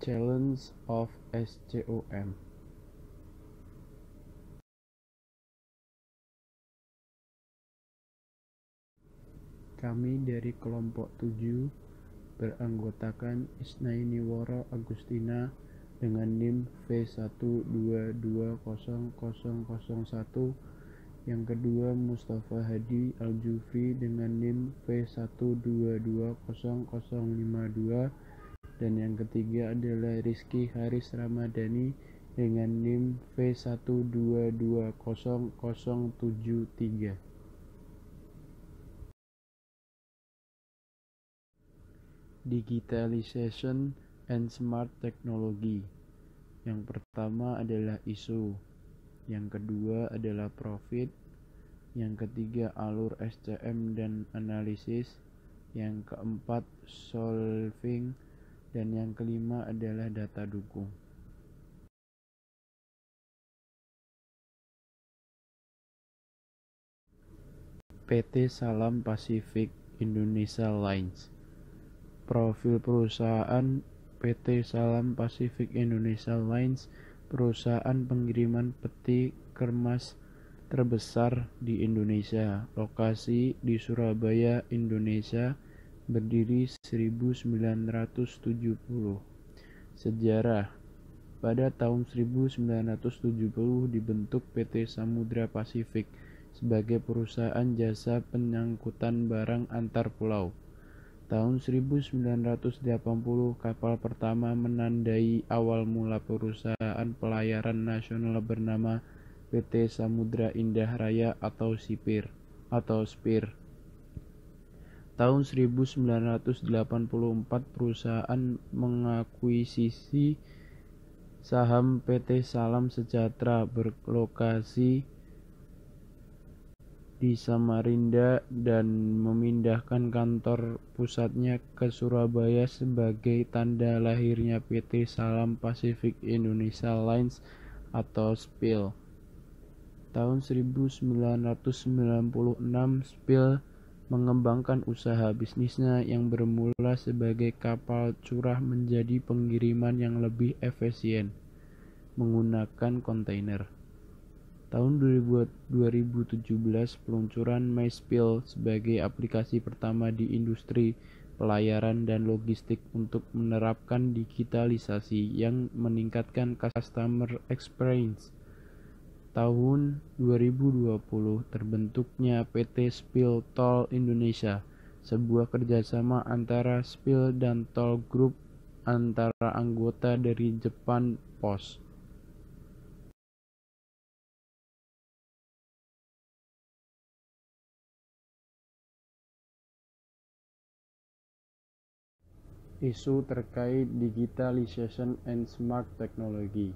Challenge of SCOM. Kami dari kelompok 7 beranggotakan Isnainiworo Agustina dengan NIM V1220001, yang kedua Mustafa Hadi Al-Jufri dengan NIM V1220052, dan yang ketiga adalah Rizky Haris Ramadhani dengan NIM V1220073. Digitalization and Smart Technology. Yang pertama adalah isu, yang kedua adalah profit, yang ketiga alur SCM dan analisis, yang keempat solving, dan yang kelima adalah data dukung. PT Salam Pacific Indonesia Lines. Profil perusahaan PT Salam Pacific Indonesia Lines, perusahaan pengiriman peti kemas terbesar di Indonesia. Lokasi di Surabaya, Indonesia, berdiri 1970. Sejarah. Pada tahun 1970 dibentuk PT Samudra Pasifik sebagai perusahaan jasa pengangkutan barang antar pulau. Tahun 1980 kapal pertama menandai awal mula perusahaan pelayaran nasional bernama PT Samudra Indah Raya atau SPIR. Tahun 1984 perusahaan mengakuisisi saham PT Salam Sejahtera berlokasi di Samarinda dan memindahkan kantor pusatnya ke Surabaya sebagai tanda lahirnya PT Salam Pacific Indonesia Lines atau SPIL. Tahun 1996 SPIL mengembangkan usaha bisnisnya yang bermula sebagai kapal curah menjadi pengiriman yang lebih efisien menggunakan kontainer. Tahun 2017 peluncuran MySPIL sebagai aplikasi pertama di industri pelayaran dan logistik untuk menerapkan digitalisasi yang meningkatkan customer experience. Tahun 2020 terbentuknya PT SPIL Tol Indonesia, sebuah kerjasama antara SPIL dan Tol Group antara anggota dari Japan Post. Isu terkait digitalization and smart technology.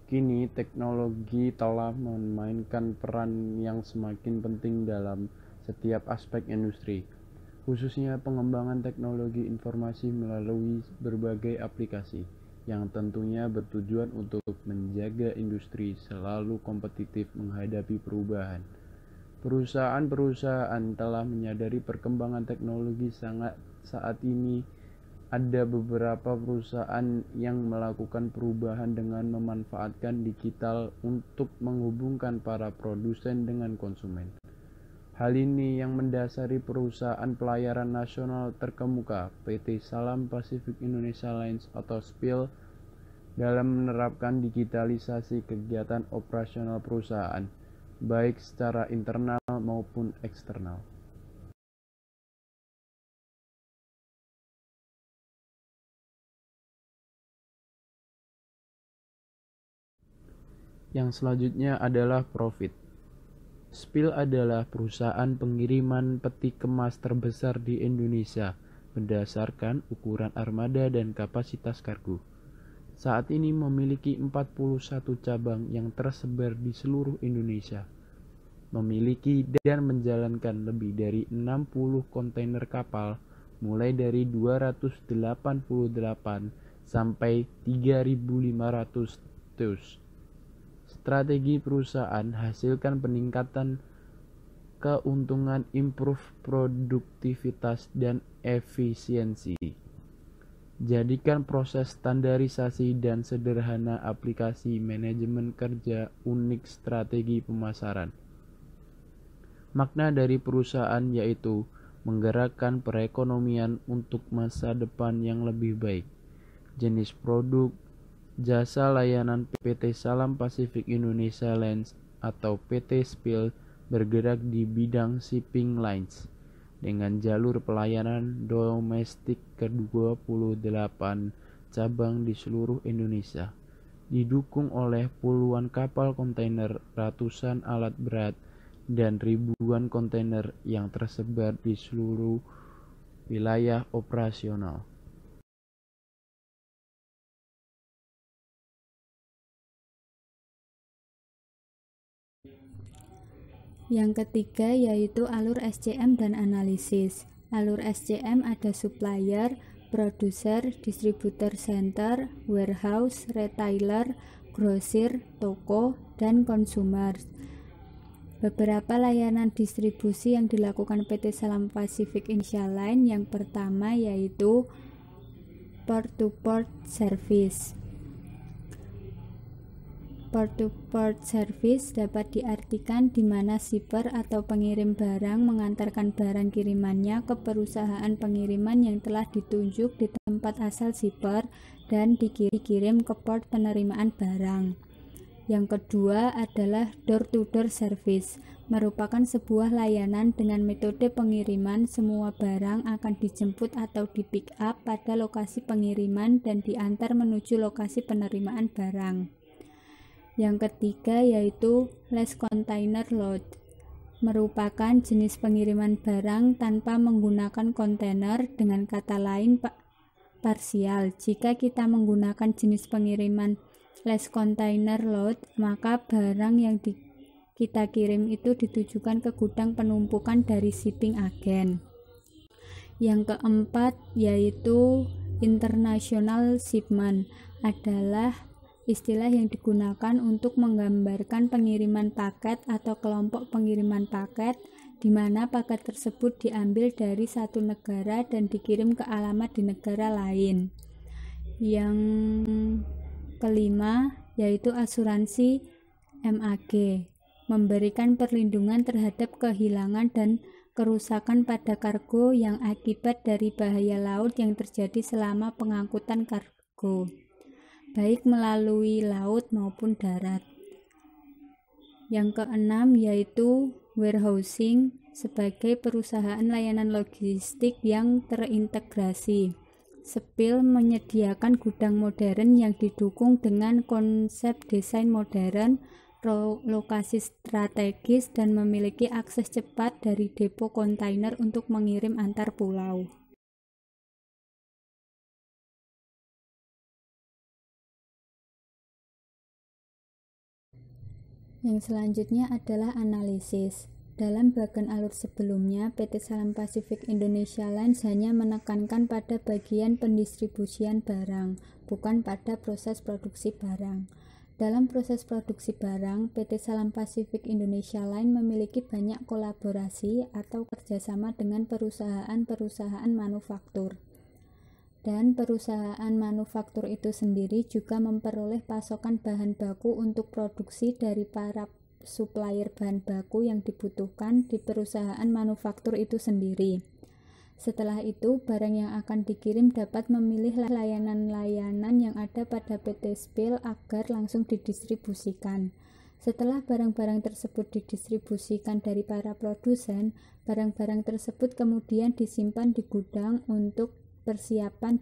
Kini teknologi telah memainkan peran yang semakin penting dalam setiap aspek industri, khususnya pengembangan teknologi informasi melalui berbagai aplikasi, yang tentunya bertujuan untuk menjaga industri selalu kompetitif menghadapi perubahan. Perusahaan-perusahaan telah menyadari perkembangan teknologi saat ini. Ada beberapa perusahaan yang melakukan perubahan dengan memanfaatkan digital untuk menghubungkan para produsen dengan konsumen. Hal ini yang mendasari perusahaan pelayaran nasional terkemuka PT Salam Pacific Indonesia Lines atau SPIL dalam menerapkan digitalisasi kegiatan operasional perusahaan, baik secara internal maupun eksternal. Yang selanjutnya adalah profit. SPIL adalah perusahaan pengiriman peti kemas terbesar di Indonesia berdasarkan ukuran armada dan kapasitas kargo. Saat ini memiliki 41 cabang yang tersebar di seluruh Indonesia. Memiliki dan menjalankan lebih dari 60 kontainer kapal mulai dari 288 sampai 3.500 TEUs. Strategi perusahaan hasilkan peningkatan keuntungan, improve produktivitas dan efisiensi. Jadikan proses standarisasi dan sederhana aplikasi manajemen kerja unik strategi pemasaran. Makna dari perusahaan yaitu menggerakkan perekonomian untuk masa depan yang lebih baik. Jenis produk, jasa layanan PT Salam Pasifik Indonesia Lines atau PT SPIL bergerak di bidang shipping lines dengan jalur pelayanan domestik ke-28 cabang di seluruh Indonesia, didukung oleh puluhan kapal kontainer, ratusan alat berat, dan ribuan kontainer yang tersebar di seluruh wilayah operasional. Yang ketiga yaitu alur SCM dan analisis. Alur SCM ada supplier, produser, distributor center, warehouse, retailer, grosir, toko, dan consumer. Beberapa layanan distribusi yang dilakukan PT Salam Pasifik Indonesia Line yang pertama yaitu port-to-port service. Port-to-port service dapat diartikan di mana shipper atau pengirim barang mengantarkan barang kirimannya ke perusahaan pengiriman yang telah ditunjuk di tempat asal shipper dan dikirim ke port penerimaan barang. Yang kedua adalah door-to-door service, merupakan sebuah layanan dengan metode pengiriman semua barang akan dijemput atau di-pick up pada lokasi pengiriman dan diantar menuju lokasi penerimaan barang. Yang ketiga yaitu less container load, merupakan jenis pengiriman barang tanpa menggunakan kontainer, dengan kata lain parsial. Jika kita menggunakan jenis pengiriman less container load, maka barang yang kita kirim itu ditujukan ke gudang penumpukan dari shipping agen. Yang keempat yaitu international shipment, adalah istilah yang digunakan untuk menggambarkan pengiriman paket atau kelompok pengiriman paket di mana paket tersebut diambil dari satu negara dan dikirim ke alamat di negara lain. Yang kelima yaitu asuransi MAG, memberikan perlindungan terhadap kehilangan dan kerusakan pada kargo yang akibat dari bahaya laut yang terjadi selama pengangkutan kargo, baik melalui laut maupun darat. Yang keenam yaitu warehousing, sebagai perusahaan layanan logistik yang terintegrasi. SPIL menyediakan gudang modern yang didukung dengan konsep desain modern, lokasi strategis, dan memiliki akses cepat dari depo kontainer untuk mengirim antar pulau. Yang selanjutnya adalah analisis. Dalam bagian alur sebelumnya, PT Salam Pasifik Indonesia Lines hanya menekankan pada bagian pendistribusian barang, bukan pada proses produksi barang. Dalam proses produksi barang, PT Salam Pasifik Indonesia Lines memiliki banyak kolaborasi atau kerjasama dengan perusahaan-perusahaan manufaktur. Dan perusahaan manufaktur itu sendiri juga memperoleh pasokan bahan baku untuk produksi dari para supplier bahan baku yang dibutuhkan di perusahaan manufaktur itu sendiri. Setelah itu, barang yang akan dikirim dapat memilih layanan-layanan yang ada pada PT SPIL agar langsung didistribusikan. Setelah barang-barang tersebut didistribusikan dari para produsen, barang-barang tersebut kemudian disimpan di gudang untuk persiapan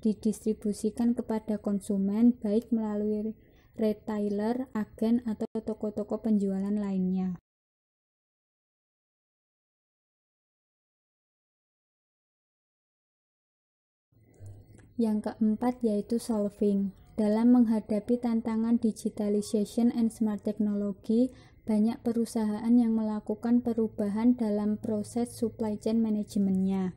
didistribusikan kepada konsumen, baik melalui retailer, agen, atau toko-toko penjualan lainnya. Yang keempat yaitu solving. Dalam menghadapi tantangan digitalization and smart technology, banyak perusahaan yang melakukan perubahan dalam proses supply chain manajemennya.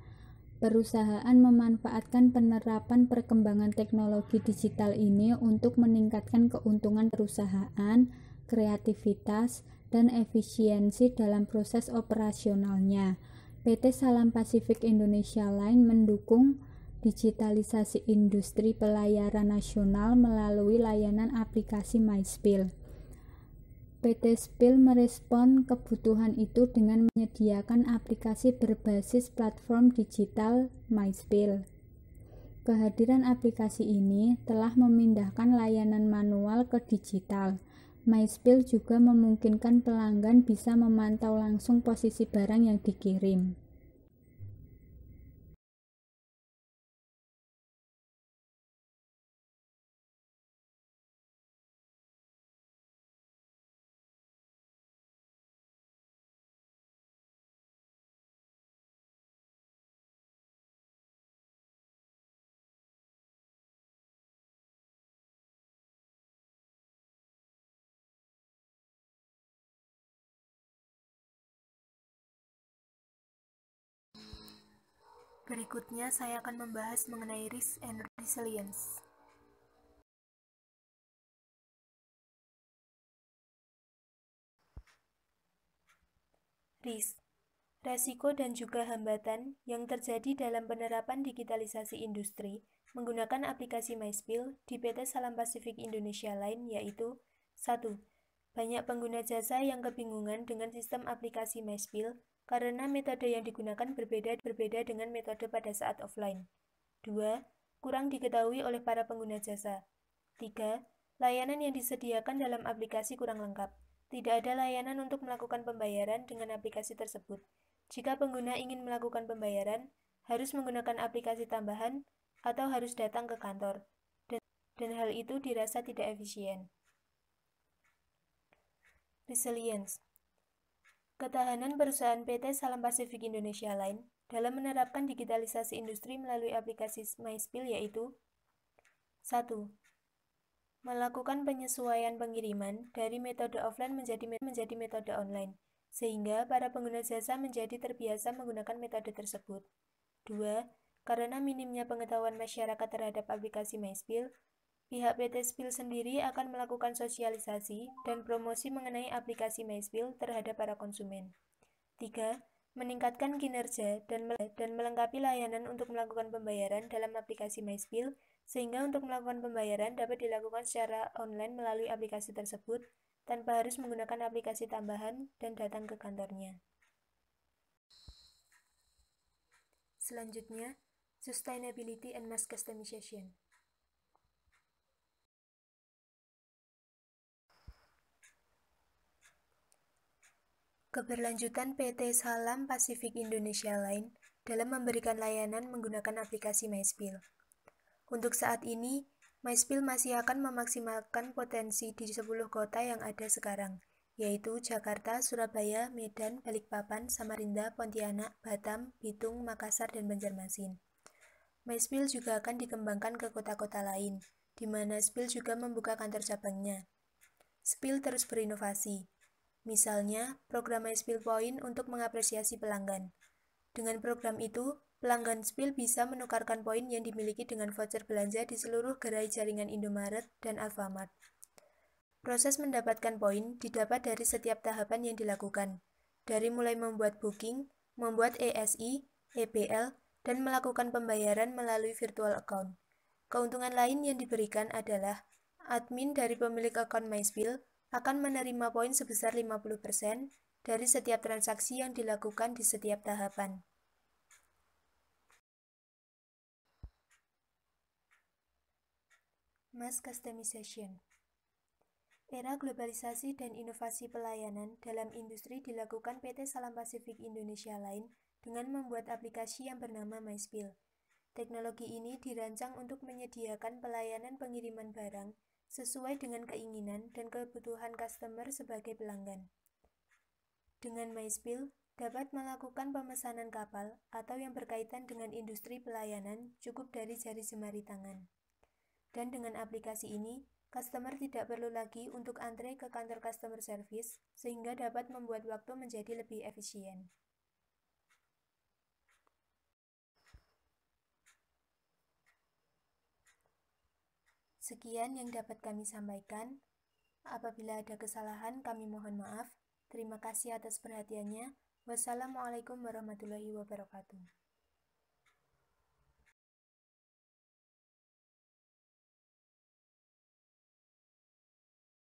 Perusahaan memanfaatkan penerapan perkembangan teknologi digital ini untuk meningkatkan keuntungan perusahaan, kreativitas, dan efisiensi dalam proses operasionalnya. PT Salam Pasifik Indonesia Line mendukung digitalisasi industri pelayaran nasional melalui layanan aplikasi MySpill. PT Spill merespon kebutuhan itu dengan menyediakan aplikasi berbasis platform digital MySpill. Kehadiran aplikasi ini telah memindahkan layanan manual ke digital. MySpill juga memungkinkan pelanggan bisa memantau langsung posisi barang yang dikirim. Berikutnya saya akan membahas mengenai risk and resilience. Risk, resiko dan juga hambatan yang terjadi dalam penerapan digitalisasi industri menggunakan aplikasi MySpill di PT Salam Pasifik Indonesia Line yaitu 1. Banyak pengguna jasa yang kebingungan dengan sistem aplikasi MySpill karena metode yang digunakan berbeda dengan metode pada saat offline. 2. Kurang diketahui oleh para pengguna jasa. 3. Layanan yang disediakan dalam aplikasi kurang lengkap. Tidak ada layanan untuk melakukan pembayaran dengan aplikasi tersebut. Jika pengguna ingin melakukan pembayaran, harus menggunakan aplikasi tambahan atau harus datang ke kantor. Dan hal itu dirasa tidak efisien. Resilience. Ketahanan perusahaan PT Salam Pasifik Indonesia Line dalam menerapkan digitalisasi industri melalui aplikasi MySpill yaitu 1. Melakukan penyesuaian pengiriman dari metode offline menjadi metode online, sehingga para pengguna jasa menjadi terbiasa menggunakan metode tersebut. 2. Karena minimnya pengetahuan masyarakat terhadap aplikasi MySpill, pihak PT Spill sendiri akan melakukan sosialisasi dan promosi mengenai aplikasi MySpill terhadap para konsumen. 3. Meningkatkan kinerja dan melengkapi layanan untuk melakukan pembayaran dalam aplikasi MySpill, sehingga untuk melakukan pembayaran dapat dilakukan secara online melalui aplikasi tersebut tanpa harus menggunakan aplikasi tambahan dan datang ke kantornya. Selanjutnya, Sustainability and Mass Customization. Keberlanjutan PT Salam Pasifik Indonesia Line dalam memberikan layanan menggunakan aplikasi MySpill. Untuk saat ini, MySpill masih akan memaksimalkan potensi di 10 kota yang ada sekarang, yaitu Jakarta, Surabaya, Medan, Balikpapan, Samarinda, Pontianak, Batam, Bitung, Makassar, dan Banjarmasin. MySpill juga akan dikembangkan ke kota-kota lain, di mana Spill juga membuka kantor cabangnya. Spill terus berinovasi. Misalnya, program MySpill Point untuk mengapresiasi pelanggan. Dengan program itu, pelanggan Spill bisa menukarkan poin yang dimiliki dengan voucher belanja di seluruh gerai jaringan Indomaret dan Alfamart. Proses mendapatkan poin didapat dari setiap tahapan yang dilakukan, dari mulai membuat booking, membuat ESI, EPL, dan melakukan pembayaran melalui virtual account. Keuntungan lain yang diberikan adalah admin dari pemilik akun MySpill akan menerima poin sebesar 50% dari setiap transaksi yang dilakukan di setiap tahapan. Mass Customization. Era globalisasi dan inovasi pelayanan dalam industri dilakukan PT Salam Pasifik Indonesia Line dengan membuat aplikasi yang bernama MySpill. Teknologi ini dirancang untuk menyediakan pelayanan pengiriman barang sesuai dengan keinginan dan kebutuhan customer sebagai pelanggan. Dengan MySpill, dapat melakukan pemesanan kapal atau yang berkaitan dengan industri pelayanan cukup dari jari jemari tangan. Dan dengan aplikasi ini, customer tidak perlu lagi untuk antre ke kantor customer service, sehingga dapat membuat waktu menjadi lebih efisien. Sekian yang dapat kami sampaikan. Apabila ada kesalahan, kami mohon maaf. Terima kasih atas perhatiannya. Wassalamualaikum warahmatullahi wabarakatuh.